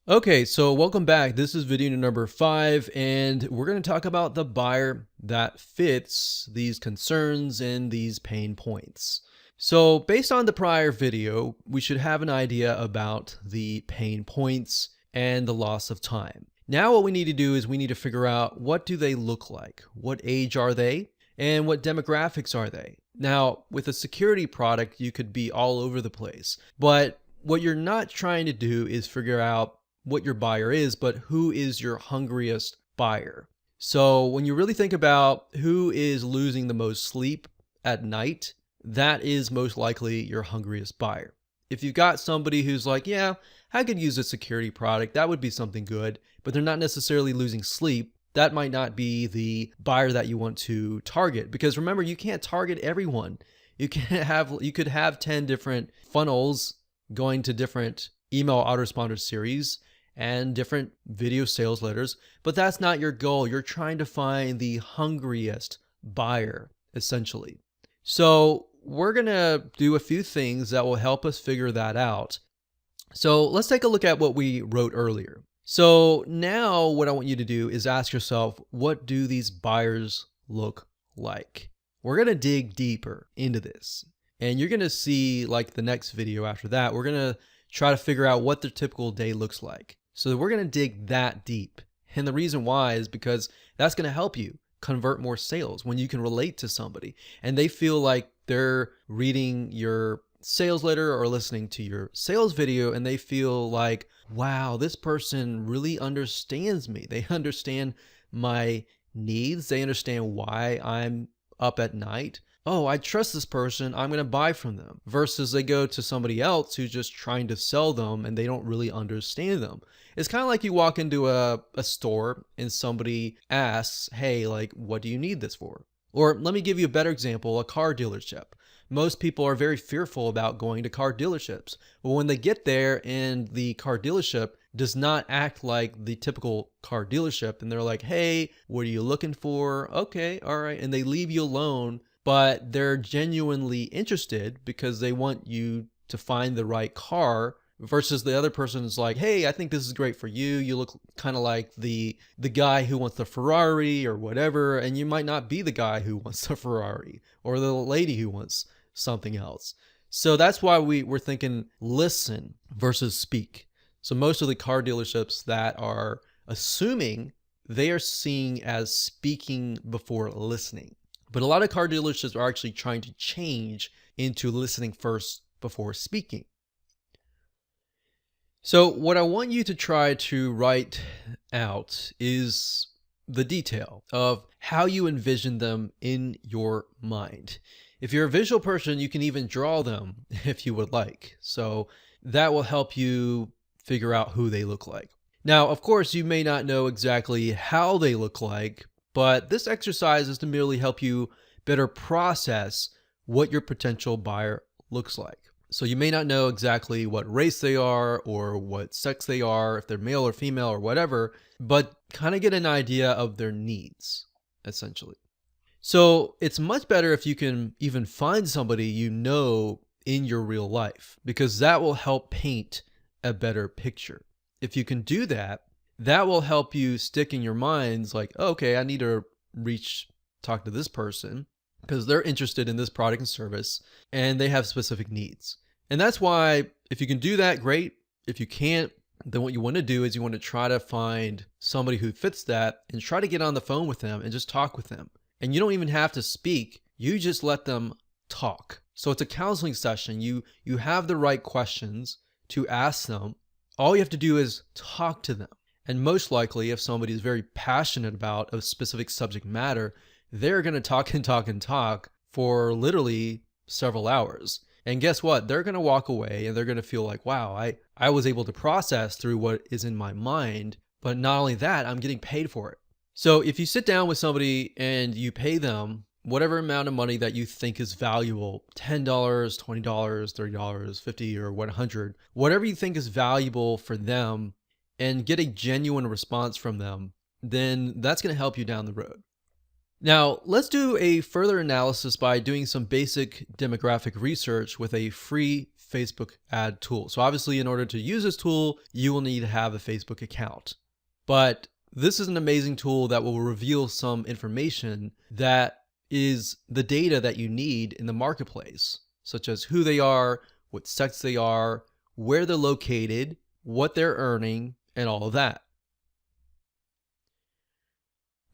Okay, so welcome back. This is video number 5, and we're going to talk about the buyer that fits these concerns and these pain points. So based on the prior video, we should have an idea about the pain points and the loss of time. Now what we need to do is we need to figure out, what do they look like? What age are they? And what demographics are they? Now, with a security product, you could be all over the place, but what you're not trying to do is figure out what your buyer is, but who is your hungriest buyer. So when you really think about who is losing the most sleep at night, that is most likely your hungriest buyer. If you've got somebody who's like, yeah, I could use a security product, that would be something good, but they're not necessarily losing sleep, that might not be the buyer that you want to target. Because remember, you can't target everyone. You could have 10 different funnels going to different email autoresponder series and different video sales letters, but that's not your goal. You're trying to find the hungriest buyer, essentially. So we're gonna do a few things that will help us figure that out. So let's take a look at what we wrote earlier. So now what I want you to do is ask yourself, what do these buyers look like? We're gonna dig deeper into this, and you're gonna see, like the next video after that, we're gonna try to figure out what their typical day looks like. So we're going to dig that deep. And the reason why is because that's going to help you convert more sales when you can relate to somebody and they feel like they're reading your sales letter or listening to your sales video, and they feel like, wow, this person really understands me. They understand my needs. They understand why I'm up at night. Oh, I trust this person, I'm going to buy from them, versus they go to somebody else who's just trying to sell them and they don't really understand them. It's kind of like you walk into a store and somebody asks, hey, like, what do you need this for? Or let me give you a better example, a car dealership. Most people are very fearful about going to car dealerships. But when they get there and the car dealership does not act like the typical car dealership, and they're like, hey, what are you looking for? Okay, all right. And they leave you alone, but they're genuinely interested because they want you to find the right car, versus the other person is like, hey, I think this is great for you. You look kind of like the guy who wants the Ferrari or whatever, and you might not be the guy who wants the Ferrari or the lady who wants something else. So that's why we're thinking listen versus speak. So most of the car dealerships that are assuming, they are seeing as speaking before listening. But a lot of car dealerships are actually trying to change into listening first before speaking. So what I want you to try to write out is the detail of how you envision them in your mind. If you're a visual person, you can even draw them if you would like. So that will help you figure out who they look like. Now, of course, you may not know exactly how they look like, but this exercise is to merely help you better process what your potential buyer looks like. So you may not know exactly what race they are or what sex they are, if they're male or female or whatever, but kind of get an idea of their needs, essentially. So it's much better if you can even find somebody you know in your real life, because that will help paint a better picture. If you can do that, that will help you stick in your minds like, oh, okay, I need to talk to this person because they're interested in this product and service and they have specific needs. And that's why if you can do that, great. If you can't, then what you want to do is you want to try to find somebody who fits that and try to get on the phone with them and just talk with them. And you don't even have to speak. You just let them talk. So it's a counseling session. You have the right questions to ask them. All you have to do is talk to them. And most likely, if somebody is very passionate about a specific subject matter, they're going to talk and talk and talk for literally several hours. And guess what? They're going to walk away and they're going to feel like, wow, I was able to process through what is in my mind. But not only that, I'm getting paid for it. So if you sit down with somebody and you pay them whatever amount of money that you think is valuable, $10, $20, $30, $50, or $100, whatever you think is valuable for them, and get a genuine response from them, then that's going to help you down the road. Now, let's do a further analysis by doing some basic demographic research with a free Facebook ad tool. So obviously, in order to use this tool, you will need to have a Facebook account. But this is an amazing tool that will reveal some information that is the data that you need in the marketplace, such as who they are, what sex they are, where they're located, what they're earning, and all of that.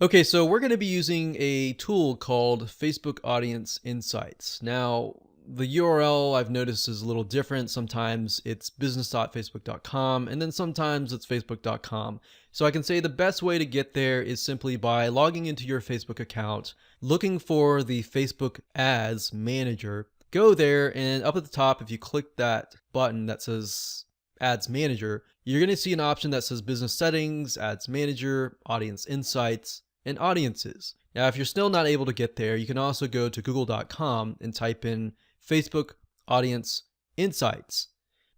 Okay, so we're going to be using a tool called Facebook Audience Insights. Now, the URL I've noticed is a little different. Sometimes it's business.facebook.com, and then sometimes it's facebook.com. So I can say the best way to get there is simply by logging into your Facebook account, looking for the Facebook Ads Manager, go there, and up at the top, if you click that button that says Ads Manager, you're going to see an option that says Business Settings, Ads Manager, Audience Insights, and Audiences. Now, if you're still not able to get there, you can also go to google.com and type in Facebook Audience Insights.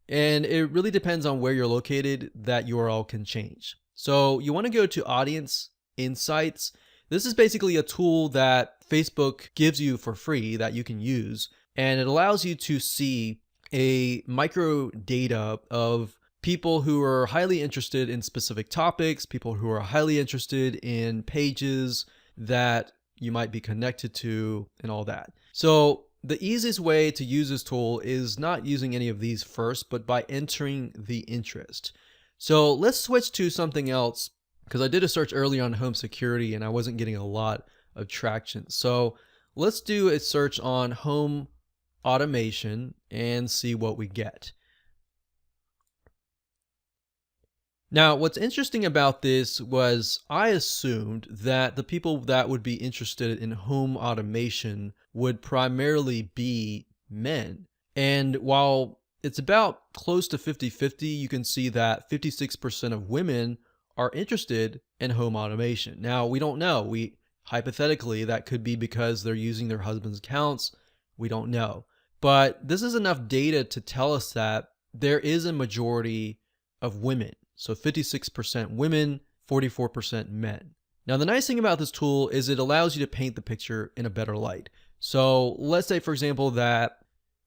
And it really depends on where you're located, that URL can change. So you want to go to Audience Insights. This is basically a tool that Facebook gives you for free that you can use. And it allows you to see a micro data of people who are highly interested in specific topics, people who are highly interested in pages that you might be connected to, and all that. So the easiest way to use this tool is not using any of these first, but by entering the interest. So let's switch to something else, because I did a search earlier on home security and I wasn't getting a lot of traction. So let's do a search on home automation and see what we get. Now, what's interesting about this was I assumed that the people that would be interested in home automation would primarily be men. And while it's about close to 50-50, you can see that 56% of women are interested in home automation. Now, we don't know. Hypothetically, that could be because they're using their husband's accounts. We don't know. But this is enough data to tell us that there is a majority of women. So 56% women, 44% men. Now, the nice thing about this tool is it allows you to paint the picture in a better light. So let's say, for example, that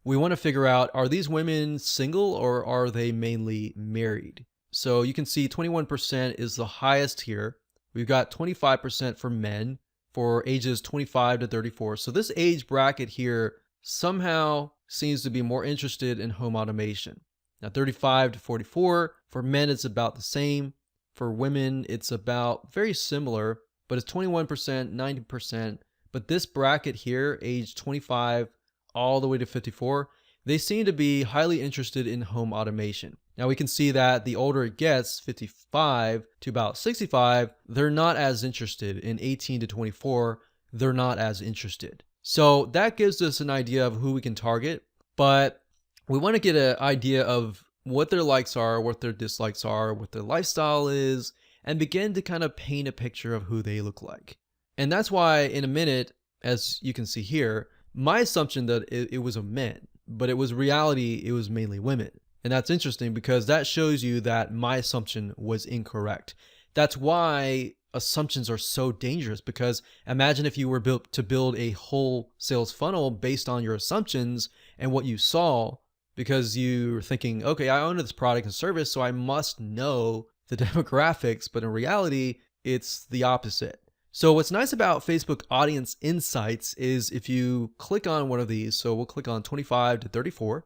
we want to figure out, are these women single or are they mainly married? So you can see 21% is the highest here. We've got 25% for men for ages 25 to 34. So this age bracket here somehow seems to be more interested in home automation. Now, 35 to 44, for men, it's about the same. For women, it's about very similar, but it's 21%, 90%. But this bracket here, age 25 all the way to 54, they seem to be highly interested in home automation. Now, we can see that the older it gets, 55 to about 65, they're not as interested. In 18 to 24, they're not as interested. So that gives us an idea of who we can target, but we want to get an idea of what their likes are, what their dislikes are, what their lifestyle is, and begin to kind of paint a picture of who they look like. And that's why in a minute, as you can see here, my assumption that it was a men, but it was reality, it was mainly women. And that's interesting because that shows you that my assumption was incorrect. That's why assumptions are so dangerous, because imagine if you were built to build a whole sales funnel based on your assumptions and what you saw, because you're thinking, okay, I own this product and service, so I must know the demographics, but in reality, it's the opposite. So what's nice about Facebook Audience Insights is if you click on one of these, so we'll click on 25 to 34,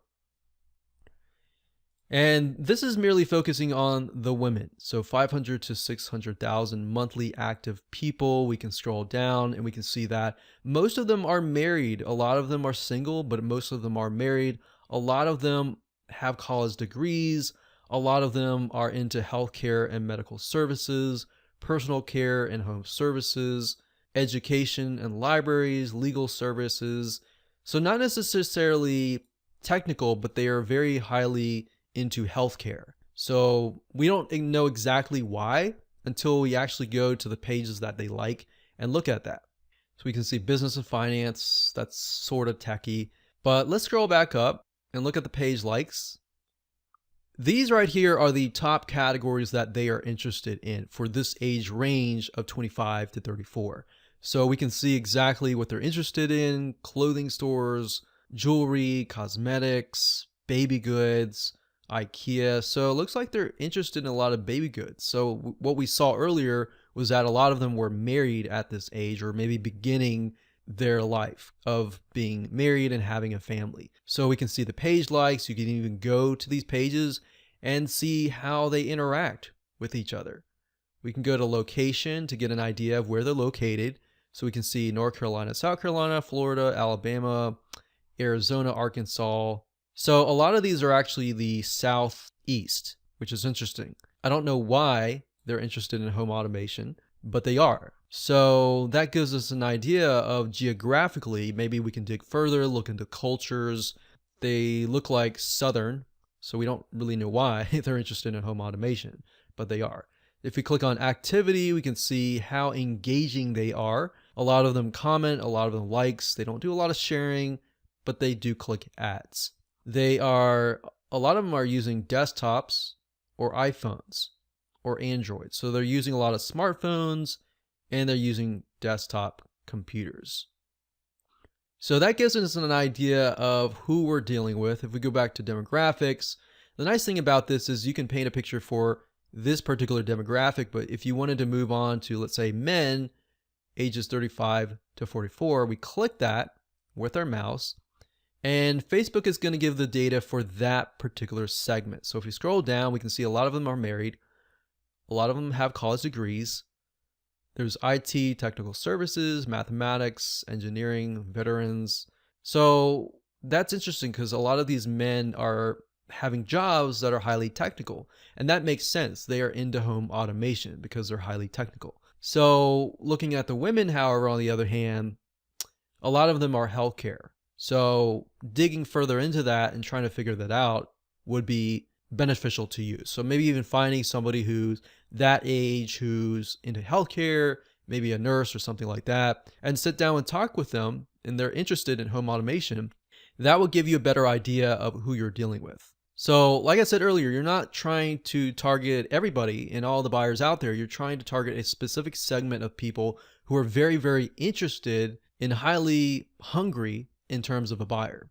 and this is merely focusing on the women. So 500 to 600,000 monthly active people. We can scroll down and we can see that most of them are married. A lot of them are single, but most of them are married. A lot of them have college degrees. A lot of them are into healthcare and medical services, personal care and home services, education and libraries, legal services. So not necessarily technical, but they are very highly into healthcare. So we don't know exactly why until we actually go to the pages that they like and look at that. So we can see business and finance, that's sort of techie. But let's scroll back up and look at the page likes. These right here are the top categories that they are interested in for this age range of 25 to 34. So we can see exactly what they're interested in: clothing stores, jewelry, cosmetics, baby goods, IKEA. So it looks like they're interested in a lot of baby goods. So what we saw earlier was that a lot of them were married at this age, or maybe beginning their life of being married and having a family. So we can see the page likes. You can even go to these pages and see how they interact with each other. We can go to location to get an idea of where they're located. So we can see North Carolina, South Carolina, Florida, Alabama, Arizona, Arkansas. So a lot of these are actually the southeast, which is interesting. I don't know why they're interested in home automation, but they are. So that gives us an idea of geographically, maybe we can dig further, look into cultures. They look like Southern, so we don't really know why they're interested in home automation, but they are. If we click on activity, we can see how engaging they are. A lot of them comment, a lot of them likes. They don't do a lot of sharing, but they do click ads. A lot of them are using desktops or iPhones or Android. So they're using a lot of smartphones and they're using desktop computers. So that gives us an idea of who we're dealing with. If we go back to demographics, the nice thing about this is you can paint a picture for this particular demographic, but if you wanted to move on to, let's say, men ages 35 to 44, we click that with our mouse, and Facebook is going to give the data for that particular segment. So if you scroll down, we can see a lot of them are married. A lot of them have college degrees. There's IT, technical services, mathematics, engineering, veterans. So that's interesting because a lot of these men are having jobs that are highly technical, and that makes sense. They are into home automation because they're highly technical. So looking at the women, however, on the other hand, a lot of them are healthcare. So digging further into that and trying to figure that out would be beneficial to you. So maybe even finding somebody who's that age, who's into healthcare, maybe a nurse or something like that, and sit down and talk with them, and they're interested in home automation. That will give you a better idea of who you're dealing with. So like I said earlier, you're not trying to target everybody and all the buyers out there. You're trying to target a specific segment of people who are very, very interested and highly hungry in terms of a buyer.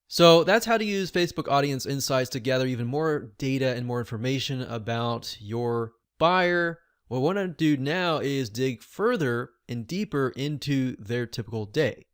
So that's how to use Facebook Audience Insights to gather even more data and more information about your buyer. What I want to do now is dig further and deeper into their typical day.